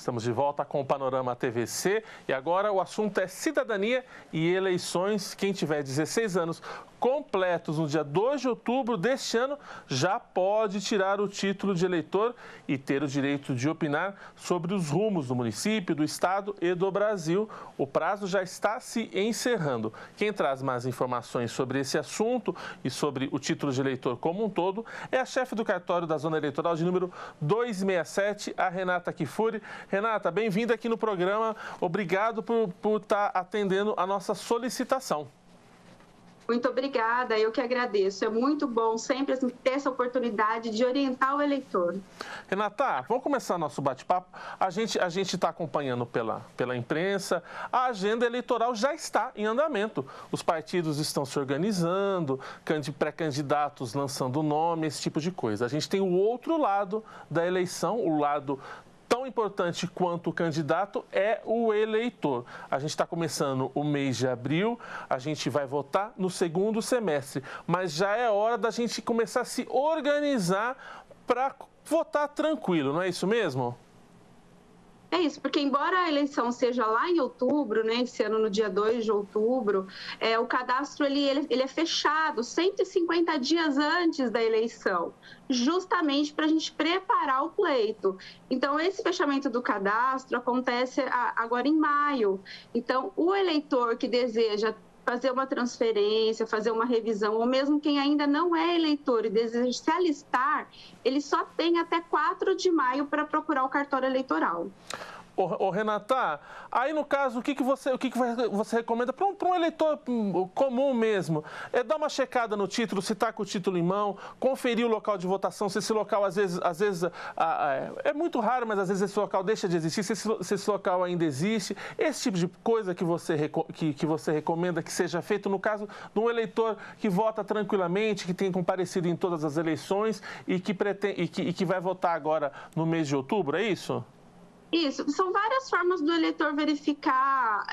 Estamos de volta com o Panorama TVC e agora o assunto é cidadania e eleições. Quem tiver 16 anos completos no dia 2 de outubro deste ano já pode tirar o título de eleitor e ter o direito de opinar sobre os rumos do município, do estado e do Brasil. O prazo já está se encerrando. Quem traz mais informações sobre esse assunto e sobre o título de eleitor como um todo é a chefe do cartório da Zona Eleitoral de número 267, a Renata Kifuri. Renata, bem-vinda aqui no programa. Obrigado por estar atendendo a nossa solicitação. Muito obrigada, eu que agradeço. É muito bom sempre ter essa oportunidade de orientar o eleitor. Renata, vamos começar nosso bate-papo. A gente está acompanhando pela imprensa, a agenda eleitoral já está em andamento. Os partidos estão se organizando, pré-candidatos lançando nome, esse tipo de coisa. A gente tem o outro lado da eleição, o lado tão importante quanto o candidato é o eleitor. A gente está começando o mês de abril, a gente vai votar no segundo semestre, mas já é hora da gente começar a se organizar para votar tranquilo, não é isso mesmo? É isso, porque embora a eleição seja lá em outubro, né, esse ano no dia 2 de outubro, o cadastro ele é fechado 150 dias antes da eleição, justamente para a gente preparar o pleito. Então, esse fechamento do cadastro acontece agora em maio. Então, o eleitor que deseja fazer uma transferência, fazer uma revisão, ou mesmo quem ainda não é eleitor e deseja se alistar, ele só tem até 4 de maio para procurar o cartório eleitoral. Ô, Renata, aí no caso, o que você recomenda para um eleitor comum mesmo? É dar uma checada no título, se está com o título em mão, conferir o local de votação, se esse local às vezes é muito raro, mas às vezes esse local deixa de existir, se esse local ainda existe, esse tipo de coisa que você recomenda que seja feito no caso de um eleitor que vota tranquilamente, que tem comparecido em todas as eleições e que vai votar agora no mês de outubro, é isso? Isso, são várias formas do eleitor verificar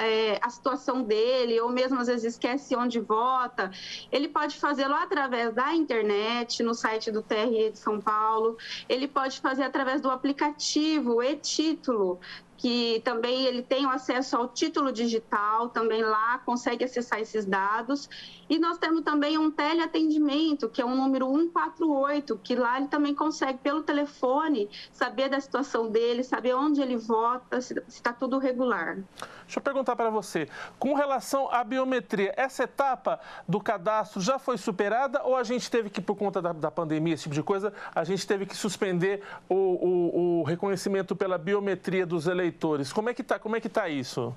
a situação dele, ou mesmo às vezes esquece onde vota. Ele pode fazê-lo através da internet, no site do TRE de São Paulo. Ele pode fazer através do aplicativo e-Título, que também ele tem o acesso ao título digital, também lá consegue acessar esses dados. E nós temos também um teleatendimento, que é um número 148, que lá ele também consegue, pelo telefone, saber da situação dele, saber onde ele vota, se está tudo regular. Deixa eu perguntar para você, com relação à biometria, essa etapa do cadastro já foi superada ou a gente teve que, por conta da pandemia, esse tipo de coisa, a gente teve que suspender o reconhecimento pela biometria dos eleitores? Como é que tá isso?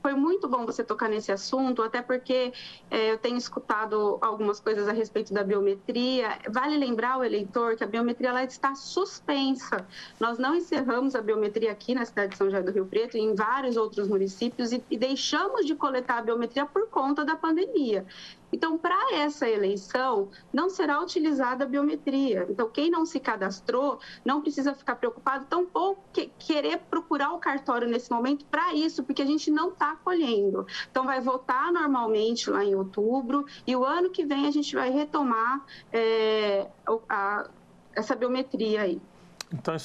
Foi muito bom você tocar nesse assunto, até porque eu tenho escutado algumas coisas a respeito da biometria. Vale lembrar ao eleitor que a biometria ela está suspensa. Nós não encerramos a biometria aqui na cidade de São José do Rio Preto e em vários outros municípios e deixamos de coletar a biometria por conta da pandemia. Então, para essa eleição, não será utilizada a biometria. Então, quem não se cadastrou não precisa ficar preocupado, tampouco querer procurar o cartório nesse momento para isso, porque a gente não está acolhendo. Então, vai votar normalmente lá em outubro e o ano que vem a gente vai retomar essa biometria aí. Então,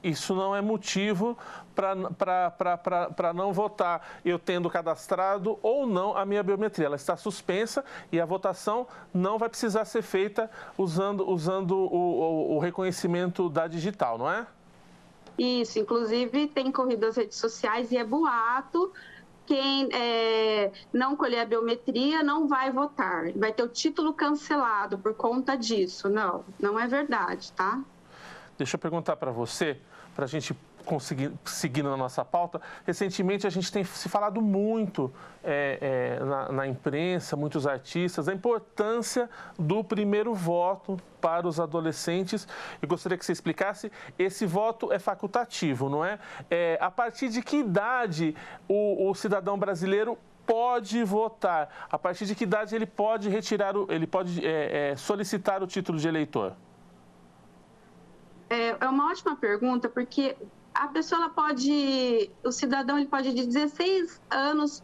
isso não é motivo para não votar, eu tendo cadastrado ou não a minha biometria. Ela está suspensa e a votação não vai precisar ser feita usando o reconhecimento da digital, não é? Isso, inclusive tem corrido as redes sociais e é boato. Quem não colher a biometria não vai votar, vai ter o título cancelado por conta disso. Não é verdade, tá? Deixa eu perguntar para você, para a gente conseguir seguir na nossa pauta. Recentemente, a gente tem se falado muito na imprensa, muitos artistas, da importância do primeiro voto para os adolescentes. Eu gostaria que você explicasse, esse voto é facultativo, não é? A partir de que idade o cidadão brasileiro pode votar? A partir de que idade ele pode solicitar o título de eleitor? É uma ótima pergunta, porque a pessoa o cidadão ele pode de 16 anos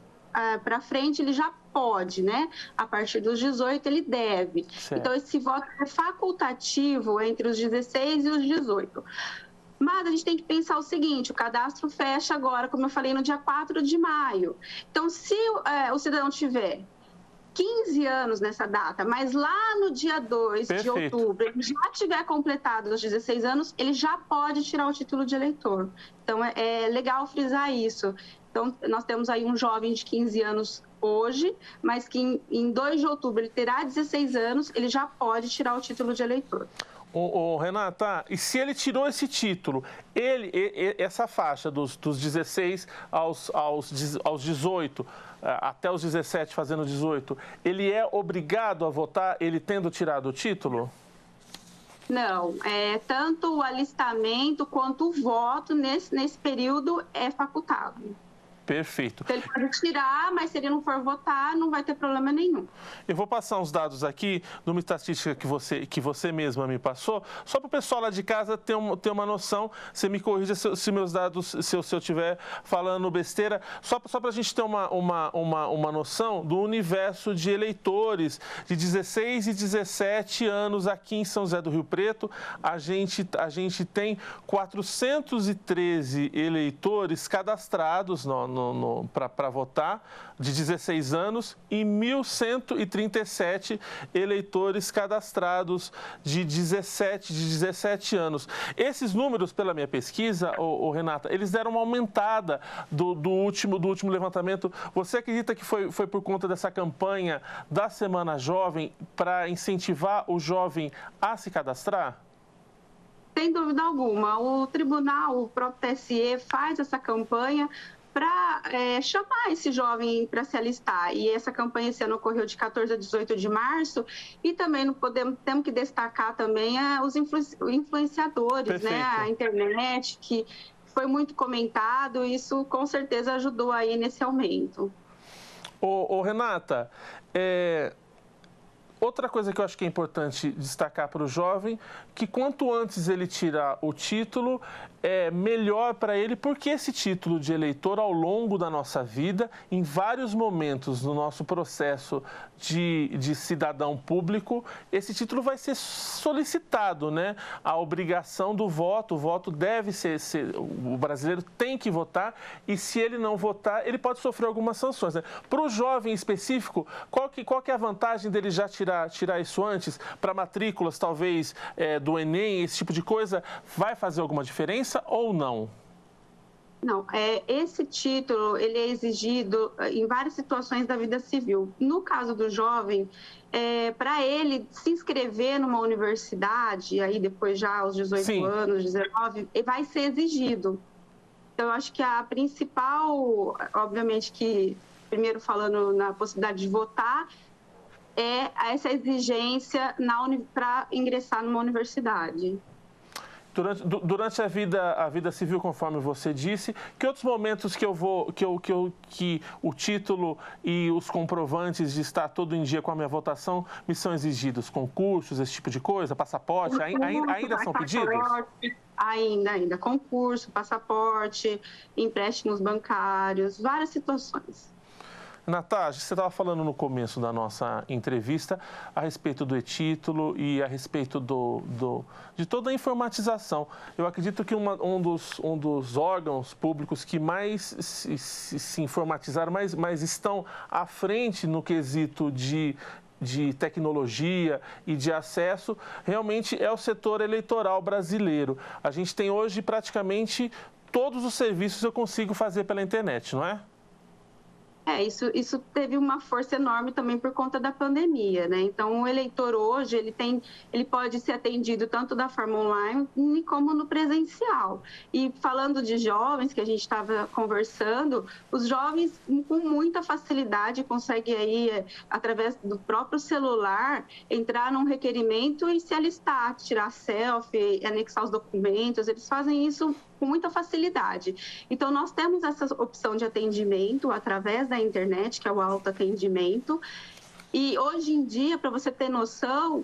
para frente, ele já pode, né? A partir dos 18 ele deve. Certo. Então esse voto é facultativo entre os 16 e os 18. Mas a gente tem que pensar o seguinte, o cadastro fecha agora, como eu falei, no dia 4 de maio. Então, se o cidadão tiver 15 anos nessa data, mas lá no dia 2 de outubro ele já tiver completado os 16 anos, ele já pode tirar o título de eleitor. Então, é legal frisar isso. Então, nós temos aí um jovem de 15 anos hoje, mas que em 2 de outubro ele terá 16 anos, ele já pode tirar o título de eleitor. Renata, e se ele tirou esse título, essa faixa dos 16 aos 18, até os 17 fazendo 18, ele é obrigado a votar, ele tendo tirado o título? Não, tanto o alistamento quanto o voto nesse período é facultado. Perfeito. Então, ele pode tirar, mas se ele não for votar, não vai ter problema nenhum. Eu vou passar uns dados aqui, numa estatística que você mesma me passou, só para o pessoal lá de casa ter uma noção. Você me corrija se meus dados, se eu estiver falando besteira, só para a gente ter uma noção do universo de eleitores de 16 e 17 anos aqui em São José do Rio Preto. A gente tem 413 eleitores cadastrados para votar, de 16 anos, e 1.137 eleitores cadastrados de 17 anos. Esses números, pela minha pesquisa, Renata, eles deram uma aumentada do último levantamento. Você acredita que foi por conta dessa campanha da Semana Jovem para incentivar o jovem a se cadastrar? Sem dúvida alguma. O tribunal, o próprio TSE, faz essa campanha para chamar esse jovem para se alistar. E essa campanha esse ano ocorreu de 14 a 18 de março. E também temos que destacar também os influenciadores, né? A internet, que foi muito comentado. Isso com certeza ajudou aí nesse aumento. Renata, outra coisa que eu acho que é importante destacar para o jovem, que quanto antes ele tirar o título, é melhor para ele, porque esse título de eleitor, ao longo da nossa vida, em vários momentos no nosso processo de cidadão público, esse título vai ser solicitado, né? A obrigação do voto, o voto deve ser, o brasileiro tem que votar, e se ele não votar, ele pode sofrer algumas sanções, né? Para o jovem específico, qual que é a vantagem dele já tirar isso antes? Para matrículas, talvez, do Enem, esse tipo de coisa, vai fazer alguma diferença ou não? Não, esse título ele é exigido em várias situações da vida civil. No caso do jovem, para ele se inscrever numa universidade, aí depois já aos 18 anos, 19, vai ser exigido. Então, eu acho que a principal, obviamente que, primeiro falando na possibilidade de votar, é essa exigência para ingressar numa universidade. Durante a vida civil, conforme você disse, que outros momentos que o título e os comprovantes de estar todo em dia com a minha votação me são exigidos? Concursos, esse tipo de coisa? Passaporte? Ainda são pedidos? Ainda. Concurso, passaporte, empréstimos bancários, várias situações. Natasha, você estava falando no começo da nossa entrevista a respeito do e-título e a respeito de toda a informatização. Eu acredito que um dos órgãos públicos que mais se informatizaram, mais estão à frente no quesito de tecnologia e de acesso, realmente é o setor eleitoral brasileiro. A gente tem hoje praticamente todos os serviços eu consigo fazer pela internet, não é? Isso teve uma força enorme também por conta da pandemia, né? Então, o eleitor hoje, ele pode ser atendido tanto da forma online como no presencial. E falando de jovens, que a gente estava conversando, os jovens com muita facilidade conseguem aí, através do próprio celular, entrar num requerimento e se alistar, tirar selfie, anexar os documentos, eles fazem isso com muita facilidade. Então, nós temos essa opção de atendimento através da internet, que é o autoatendimento. E hoje em dia, para você ter noção,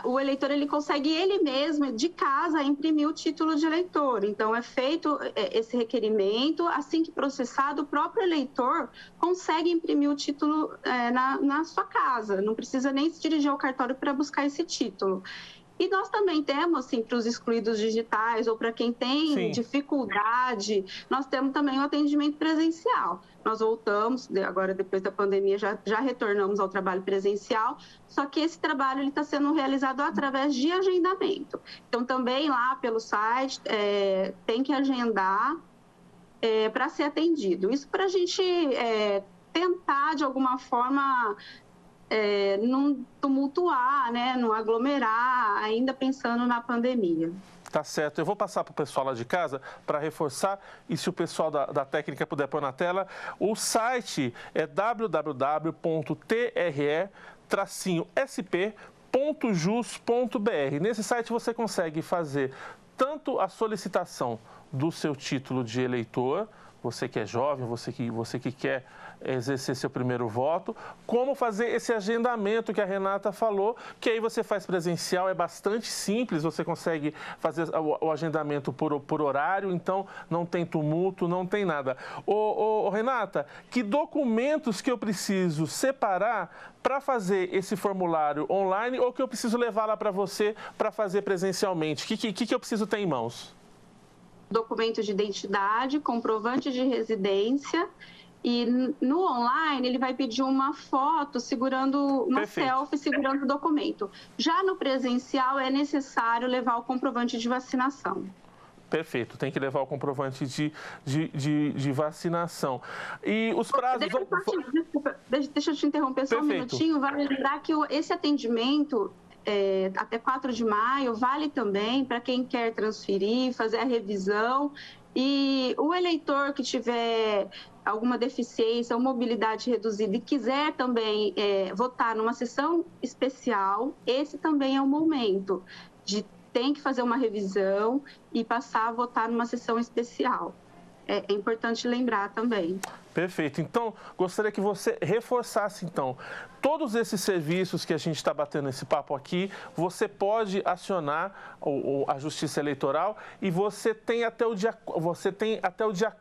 o eleitor ele consegue ele mesmo, de casa, imprimir o título de eleitor. Então, é feito esse requerimento, assim que processado, o próprio eleitor consegue imprimir o título na sua casa. Não precisa nem se dirigir ao cartório para buscar esse título. E nós também temos, assim, para os excluídos digitais ou para quem tem dificuldade, nós temos também o atendimento presencial. Nós voltamos, agora depois da pandemia, já retornamos ao trabalho presencial, só que esse trabalho está sendo realizado através de agendamento. Então, também lá pelo site, tem que agendar para ser atendido. Isso para a gente tentar, de alguma forma, não tumultuar, né, não aglomerar, ainda pensando na pandemia. Tá certo. Eu vou passar para o pessoal lá de casa para reforçar, e se o pessoal da técnica puder pôr na tela, o site é www.tre-sp.jus.br. Nesse site você consegue fazer tanto a solicitação do seu título de eleitor, você que é jovem, você que quer exercer seu primeiro voto, como fazer esse agendamento que a Renata falou, que aí você faz presencial, é bastante simples, você consegue fazer o agendamento por horário, então não tem tumulto, não tem nada. Renata, que documentos que eu preciso separar para fazer esse formulário online ou que eu preciso levar lá para você para fazer presencialmente? O que eu preciso ter em mãos? Documento de identidade, comprovante de residência, e no online ele vai pedir uma foto segurando, uma selfie segurando o documento. Já no presencial é necessário levar o comprovante de vacinação. Perfeito, tem que levar o comprovante de vacinação. E os prazos... Deixa eu te interromper só um minutinho. Vale lembrar que esse atendimento... até 4 de maio, vale também para quem quer transferir, fazer a revisão. E o eleitor que tiver alguma deficiência ou mobilidade reduzida e quiser também votar numa sessão especial, esse também é o momento de tem que fazer uma revisão e passar a votar numa sessão especial. É importante lembrar também. Perfeito. Então, gostaria que você reforçasse, então, todos esses serviços que a gente está batendo esse papo aqui, você pode acionar a Justiça Eleitoral e você tem até o dia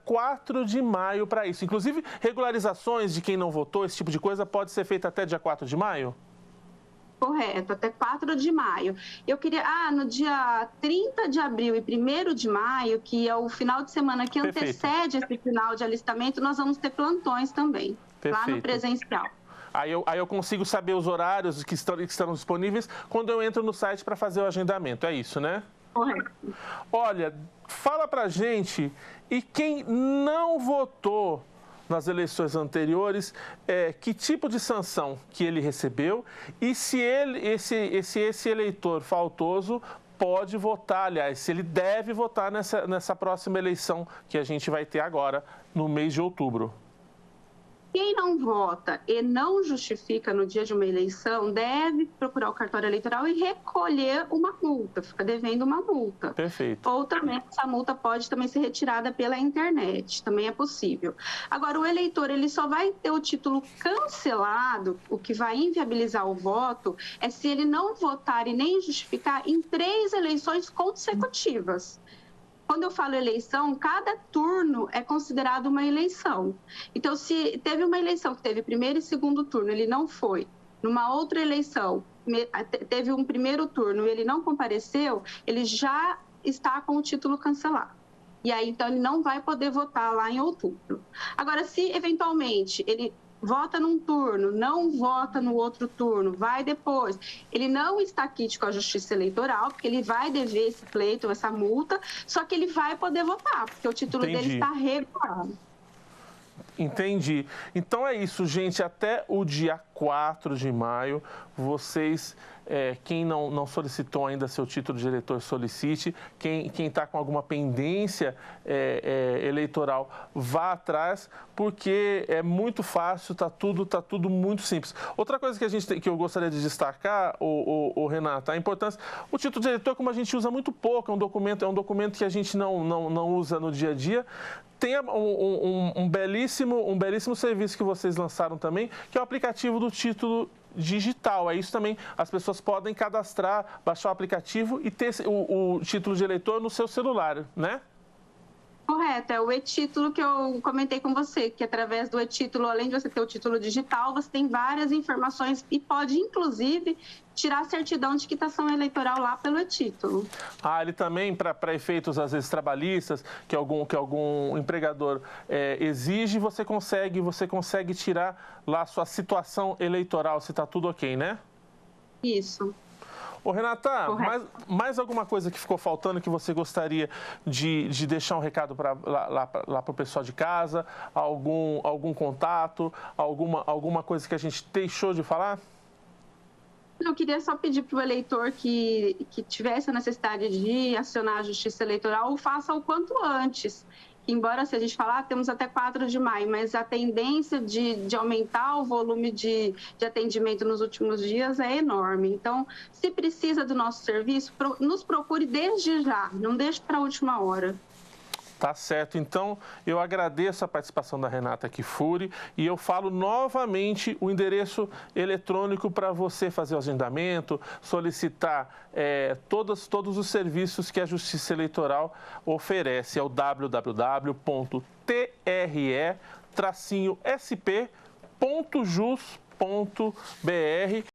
4 de maio para isso. Inclusive, regularizações de quem não votou, esse tipo de coisa, pode ser feita até dia 4 de maio? Correto, até 4 de maio. Eu queria... no dia 30 de abril e 1º de maio, que é o final de semana que antecede esse final de alistamento, nós vamos ter plantões também, lá no presencial. Aí eu consigo saber os horários que estão disponíveis quando eu entro no site para fazer o agendamento, é isso, né? Correto. Olha, fala pra gente, e quem não votou nas eleições anteriores, que tipo de sanção que ele recebeu e se esse eleitor faltoso pode votar, aliás, se ele deve votar nessa próxima eleição que a gente vai ter agora, no mês de outubro. Quem não vota e não justifica no dia de uma eleição deve procurar o cartório eleitoral e recolher uma multa, fica devendo uma multa. Perfeito. Ou também essa multa pode também ser retirada pela internet, também é possível. Agora, o eleitor ele só vai ter o título cancelado, o que vai inviabilizar o voto, é se ele não votar e nem justificar em 3 eleições consecutivas. Quando eu falo eleição, cada turno é considerado uma eleição. Então, se teve uma eleição que teve primeiro e segundo turno, ele não foi. Numa outra eleição, teve um primeiro turno e ele não compareceu, ele já está com o título cancelado. E aí, então, ele não vai poder votar lá em outubro. Agora, se eventualmente ele vota num turno, não vota no outro turno, vai depois. Ele não está quite com a Justiça Eleitoral, porque ele vai dever esse pleito, essa multa, só que ele vai poder votar, porque o título dele está regulado. Entendi. Então é isso, gente. Até o dia 4 de maio, vocês... quem não solicitou ainda seu título de eleitor, solicite. Quem está com alguma pendência eleitoral, vá atrás, porque é muito fácil, tá tudo muito simples. Outra coisa que eu gostaria de destacar, Renata, a importância... O título de eleitor, como a gente usa muito pouco, é um documento que a gente não usa no dia a dia. Tem um belíssimo serviço que vocês lançaram também, que é o aplicativo do título digital. É isso também, as pessoas podem cadastrar, baixar o aplicativo e ter o título de eleitor no seu celular, né? Correto, é o e-título que eu comentei com você, que através do e-título, além de você ter o título digital, você tem várias informações e pode, inclusive, tirar a certidão de quitação eleitoral lá pelo e-título. Ah, ele também, para efeitos, às vezes, trabalhistas, que algum empregador exige, você consegue tirar lá a sua situação eleitoral, se está tudo ok, né? Isso. Ô, Renata, mais alguma coisa que ficou faltando que você gostaria de deixar um recado lá para o pessoal de casa? Algum contato? Alguma coisa que a gente deixou de falar? Eu queria só pedir para o eleitor que tivesse a necessidade de acionar a Justiça Eleitoral, o faça o quanto antes. Embora, se a gente falar, temos até 4 de maio, mas a tendência de aumentar o volume de atendimento nos últimos dias é enorme. Então, se precisa do nosso serviço, nos procure desde já, não deixe para a última hora. Tá certo. Então, eu agradeço a participação da Renata Kfouri e eu falo novamente o endereço eletrônico para você fazer o agendamento, solicitar todos os serviços que a Justiça Eleitoral oferece. É o www.tre-sp.jus.br.